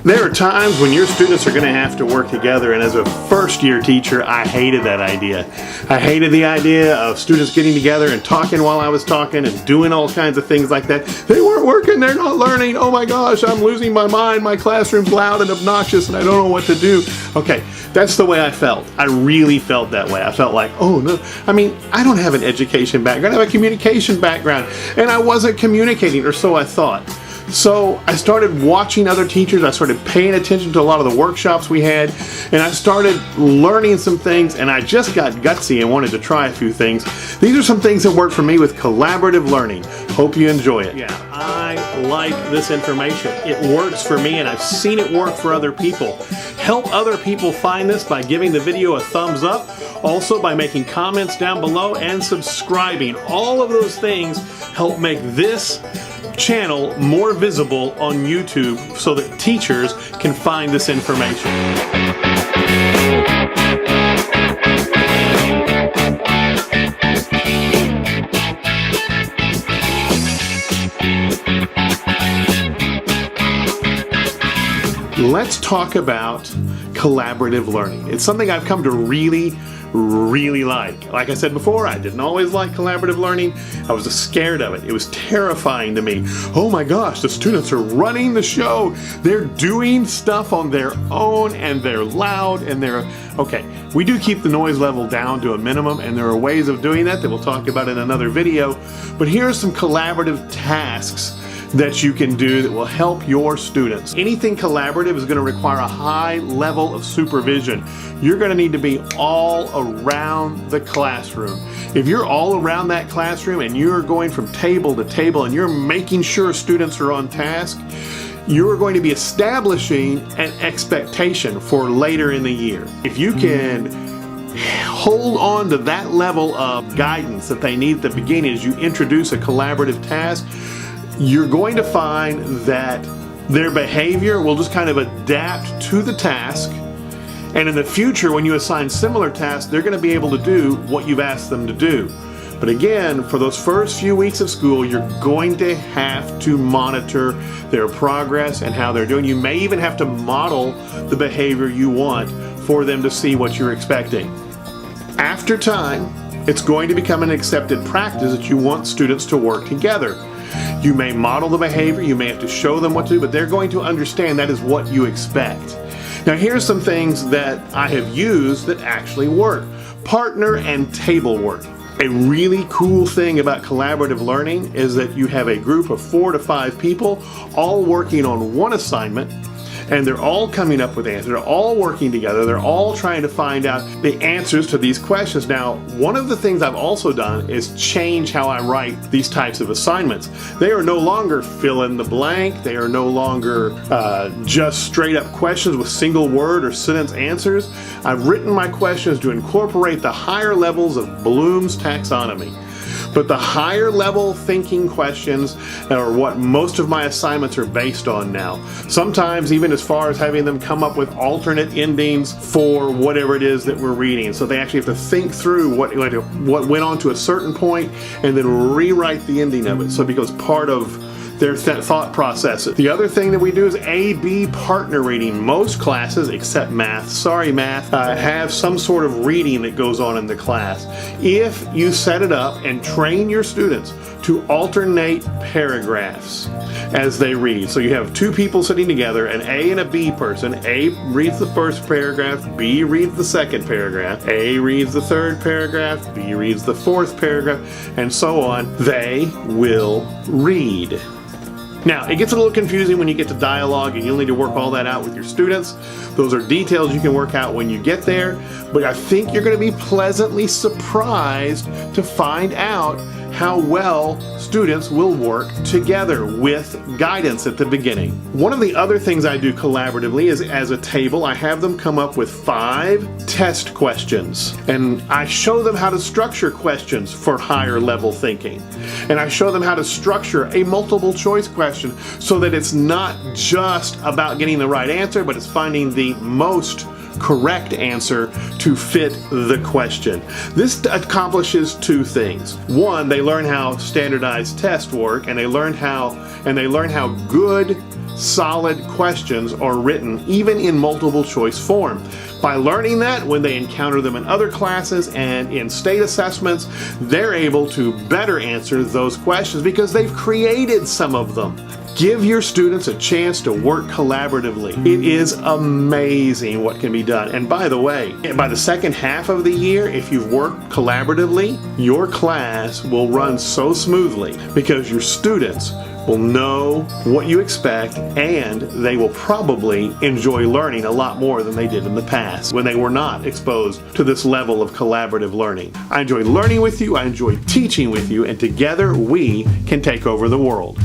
There are times when your students are going to have to work together, and as a first-year teacher, I hated that idea. I hated the idea of students getting together and talking while I was talking and doing all kinds of things like that. They weren't working, they're not learning, oh my gosh, I'm losing my mind, my classroom's loud and obnoxious and I don't know what to do. Okay, that's the way I felt. I really felt that way. I felt like, oh no, I mean, I don't have an education background, I have a communication background, and I wasn't communicating, or so I thought. So I started watching other teachers, I started paying attention to a lot of the workshops we had, and I started learning some things, and I just got gutsy and wanted to try a few things. These are some things that work for me with collaborative learning. Hope you enjoy it. Yeah, I like this information. It works for me, and I've seen it work for other people. Help other people find this by giving the video a thumbs up, also by making comments down below and subscribing. All of those things help make this channel more visible on YouTube so that teachers can find this information. Let's talk about collaborative learning. It's something I've come to really like. Like I said before, I didn't always like collaborative learning. I was scared of it. It was terrifying to me. Oh my gosh, the students are running the show. They're doing stuff on their own and they're loud and they're... Okay, we do keep the noise level down to a minimum, and there are ways of doing that we'll talk about in another video. But here are some collaborative tasks that you can do that will help your students. Anything collaborative is going to require a high level of supervision. You're going to need to be all around the classroom. If you're all around that classroom and you're going from table to table and you're making sure students are on task, you're going to be establishing an expectation for later in the year. If you can hold on to that level of guidance that they need at the beginning as you introduce a collaborative task, you're going to find that their behavior will just kind of adapt to the task, and in the future when you assign similar tasks, they're going to be able to do what you've asked them to do. But again, for those first few weeks of school, you're going to have to monitor their progress and how they're doing. You may even have to model the behavior you want for them to see what you're expecting. After time, it's going to become an accepted practice that you want students to work together. You may model the behavior, you may have to show them what to do, but they're going to understand that is what you expect. Now here's some things that I have used that actually work. Partner and table work. A really cool thing about collaborative learning is that you have a group of 4 to 5 people all working on one assignment, and they're all coming up with answers. They're all working together. They're all trying to find out the answers to these questions. Now, one of the things I've also done is change how I write these types of assignments. They are no longer fill in the blank. They are no longer just straight up questions with single word or sentence answers. I've written my questions to incorporate the higher levels of Bloom's taxonomy. But the higher level thinking questions are what most of my assignments are based on now. Sometimes even as far as having them come up with alternate endings for whatever it is that we're reading. So they actually have to think through what went on to a certain point and then rewrite the ending of it. So it becomes part of their thought process. The other thing that we do is A-B partner reading. Most classes, except math, sorry math, have some sort of reading that goes on in the class. If you set it up and train your students to alternate paragraphs as they read. So you have 2 people sitting together, an A and a B person. A reads the first paragraph, B reads the second paragraph, A reads the third paragraph, B reads the fourth paragraph, and so on. They will read. Now, it gets a little confusing when you get to dialogue and you'll need to work all that out with your students. Those are details you can work out when you get there, but I think you're going to be pleasantly surprised to find out how well students will work together with guidance at the beginning. One of the other things I do collaboratively is, as a table, I have them come up with 5 test questions, and I show them how to structure questions for higher level thinking. And I show them how to structure a multiple choice question so that it's not just about getting the right answer, but it's finding the most correct answer to fit the question. This accomplishes 2 things. One, they learn how standardized tests work, and they learn how good solid questions are written, even in multiple choice form. By learning that, when they encounter them in other classes and in state assessments, they're able to better answer those questions because they've created some of them. Give your students a chance to work collaboratively. It is amazing what can be done. And by the way, by the second half of the year, if you've worked collaboratively, your class will run so smoothly because your students will know what you expect, and they will probably enjoy learning a lot more than they did in the past when they were not exposed to this level of collaborative learning. I enjoy learning with you, I enjoy teaching with you, and together we can take over the world.